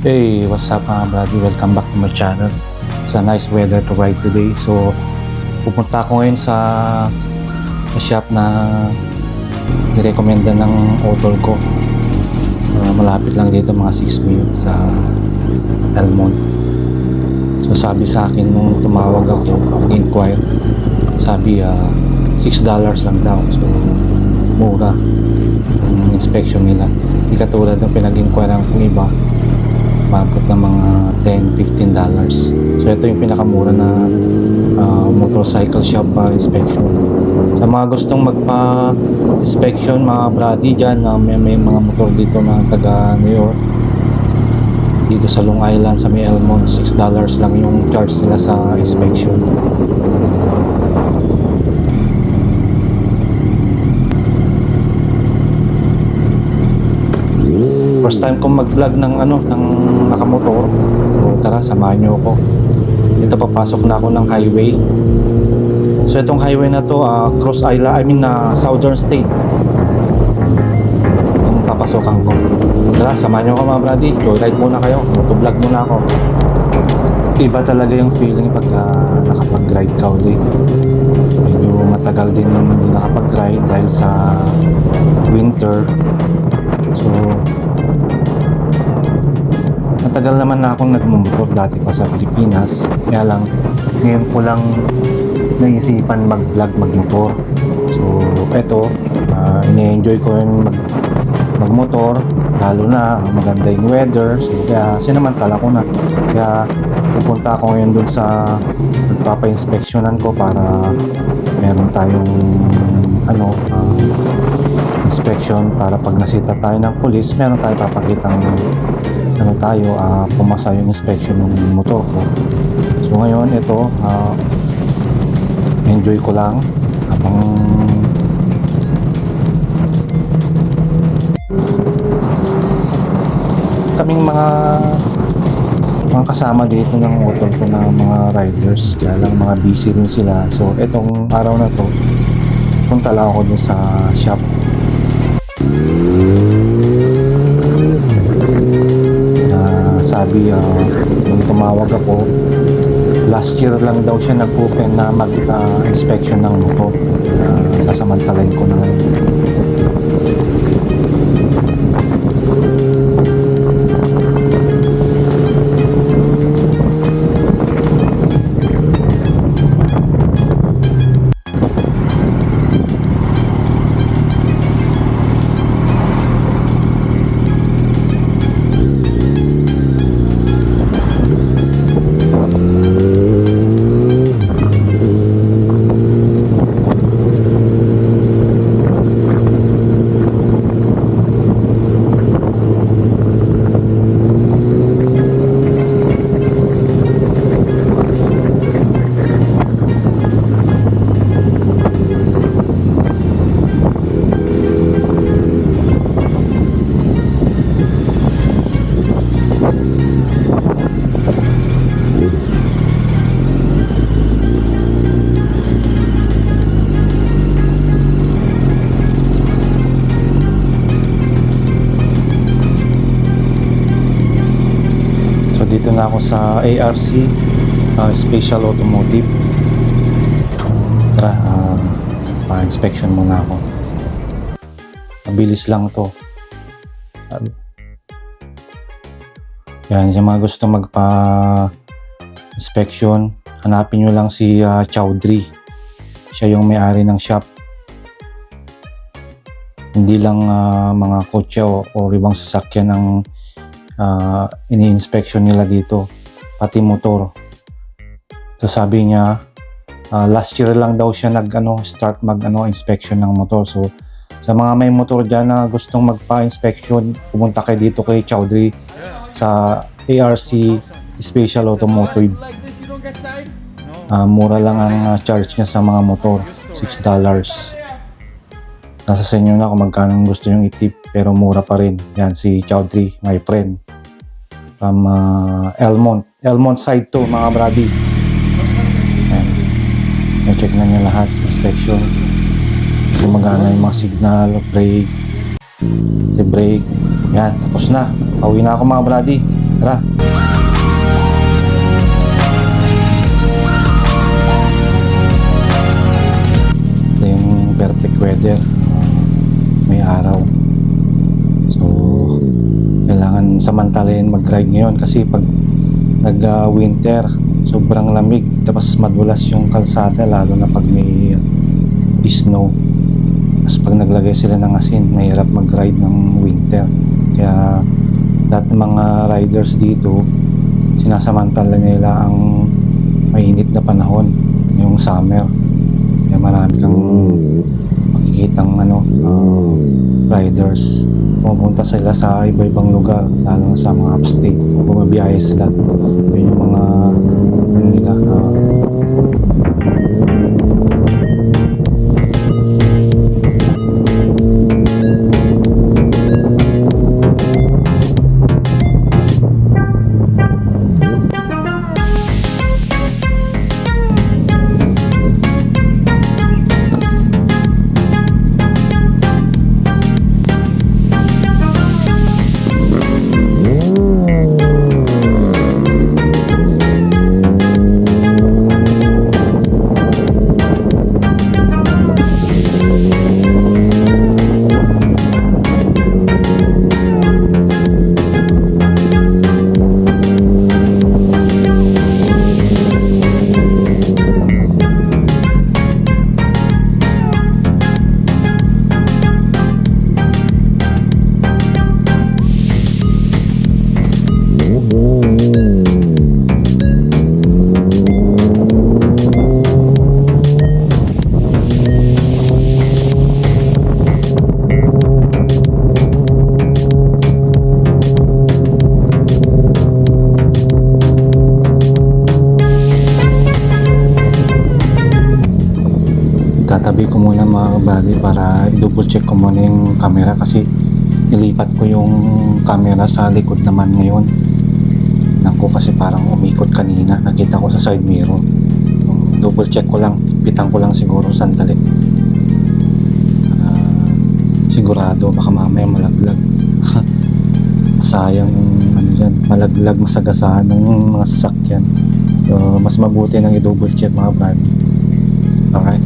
Hey, what's up mga brady? Welcome back to my channel. It's a nice weather to ride today. So, pupunta ako ngayon sa shop na nirekomenda ng utol ko. Malapit lang dito, mga 6 minutes sa Elmont. So, sabi sa akin nung tumawag ako, inquire, sabi $6 lang daw. So, mura ang inspection nila. Hindi katulad ng pinag-inquire ng iba, maabot ng mga $10-15. So ito yung pinakamura na motorcycle shop inspection. Sa mga gustong magpa-inspection mga brady dyan, may mga motor dito na taga New York, dito sa Long Island sa may Elmont, $6 lang yung charge nila sa inspection. First time kong mag-vlog ng nakamotor. So tara, samahan niyo ako. Dito papasok na ako ng highway. So itong highway na to, Cross Island, Southern State. Itong papasokan ko. Tara, samahan niyo ako mga brady. Joyride muna kayo. Motovlog muna ako. Iba talaga yung feeling pag nakapag-ride ka ulit. Medyo matagal din naman hindi nakapag-ride dahil sa winter. So matagal naman na akong nagmumotor dati pa sa Pilipinas, kaya lang ngayon ko lang naisipan mag-vlog magmotor. So eto, ini-enjoy ko yung magmotor, lalo na maganda yung weather. So kaya sinamantala ko na, kaya pupunta ako ngayon dun sa magpapa-inspeksyonan ko para meron tayong inspection, para pag nasita tayo ng pulis, meron tayong papakitang pumasa yung inspection ng motor ko. So ngayon ito, enjoy ko lang habang kaming mga kasama dito ng motor ko na mga riders, kaya lang mga busy rin sila. So itong araw na to, punta lang ako dun sa shop. Sabi nung tumawag ako, last year lang daw siya nag-open na mag-inspection ng motor. Sasamantalain ko na ngayon. Dito na ako sa ARC, Special Automotive. Tara, pa-inspection muna ako. Mabilis lang to. Yan, yung mga gusto magpa-inspection, hanapin nyo lang si Chowdhury. Siya yung may-ari ng shop. Hindi lang mga kotse o ibang sasakyan ang ini-inspection nila dito, pati motor. So sabi niya, last year lang daw siya start inspection ng motor. So sa mga may motor dyan na gustong magpa-inspection, pumunta kayo dito kay Chowdhury sa ARC Special Automotive. Mura lang ang charge niya sa mga motor, $6. Nasa sa inyo na kung magkano gusto yung itip, pero mura pa rin. Yan si Chowdhury, my friend, from Elmont side to mga brady. Na-check na niya lahat, inspection, gumagana yung mga signal, brake, the brake. Yan, tapos na. Pauwi na ako mga brady. Tara. Ito yung perfect weather. May araw. So, kailangan samantalahin mag-ride ngayon kasi pag nag-winter, sobrang lamig. Tapos madulas yung kalsada lalo na pag may snow. Tapos pag naglagay sila ng asin, mahirap mag-ride ng winter. Kaya lahat ng mga riders dito, sinasamantala nila ang mainit na panahon, yung summer. Kaya marami kang makikitang riders. Pumunta sila sa iba-ibang lugar, lalo na sa mga upstate. Bumabiyahe sila. Yun yung mga nila tatabi ko muna mga buddy para double check ko muna yung camera kasi nilipat ko yung camera sa likod naman ngayon. Naku, kasi parang umikot kanina, nakita ko sa side mirror. Double check ko lang, pitang ko lang siguro sandali para sigurado, baka mamaya malaglag. Masayang dyan, malaglag, masagasaan ng mga sasakyan. So mas mabuti nang i-double check mga buddy. Alright.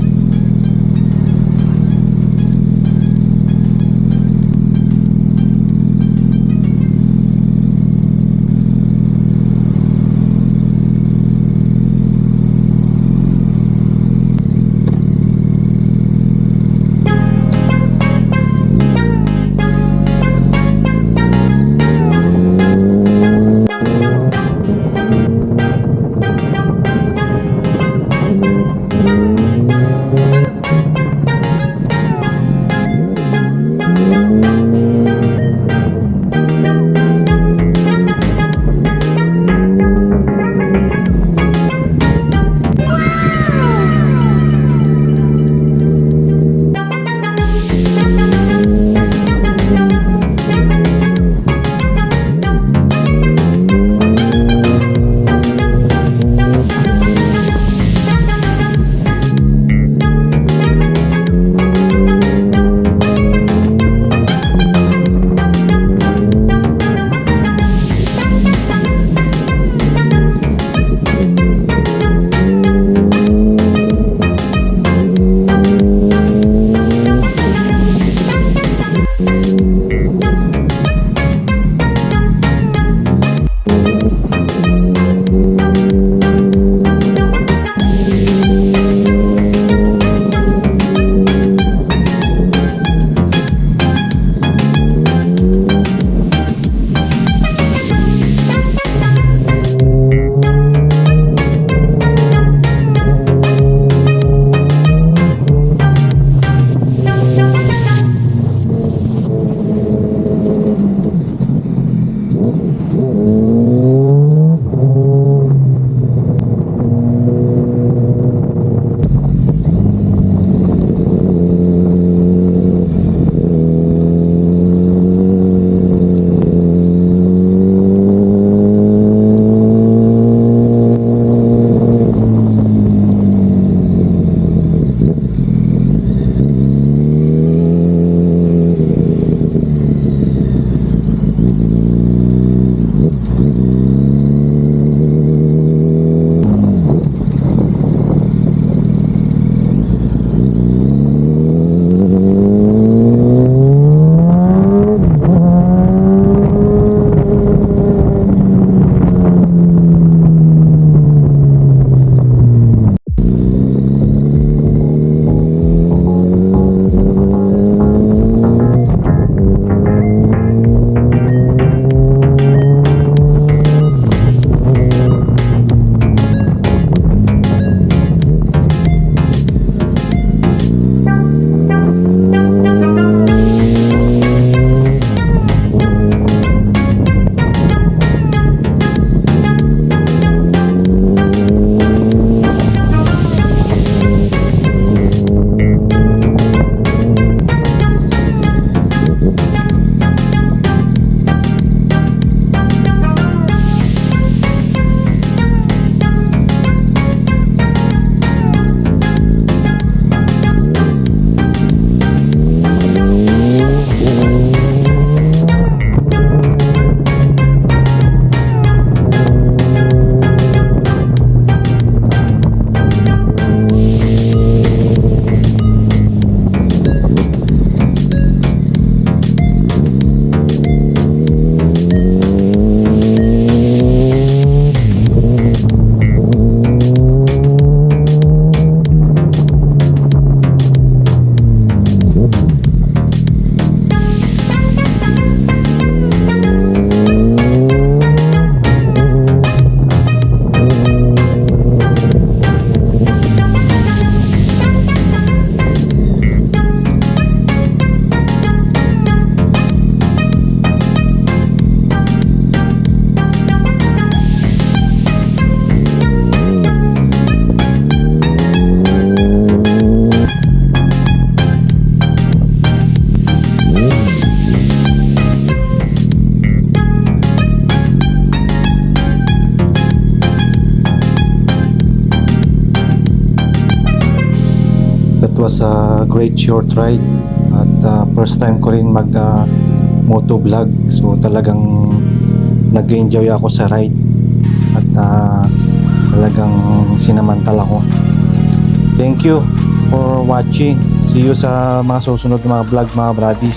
That was a great short ride at first time ko rin mag moto vlog, so talagang nag-enjoy ako sa ride at talagang sinamantala ko. Thank you for watching. See you sa mga susunod na mga vlog mga brady.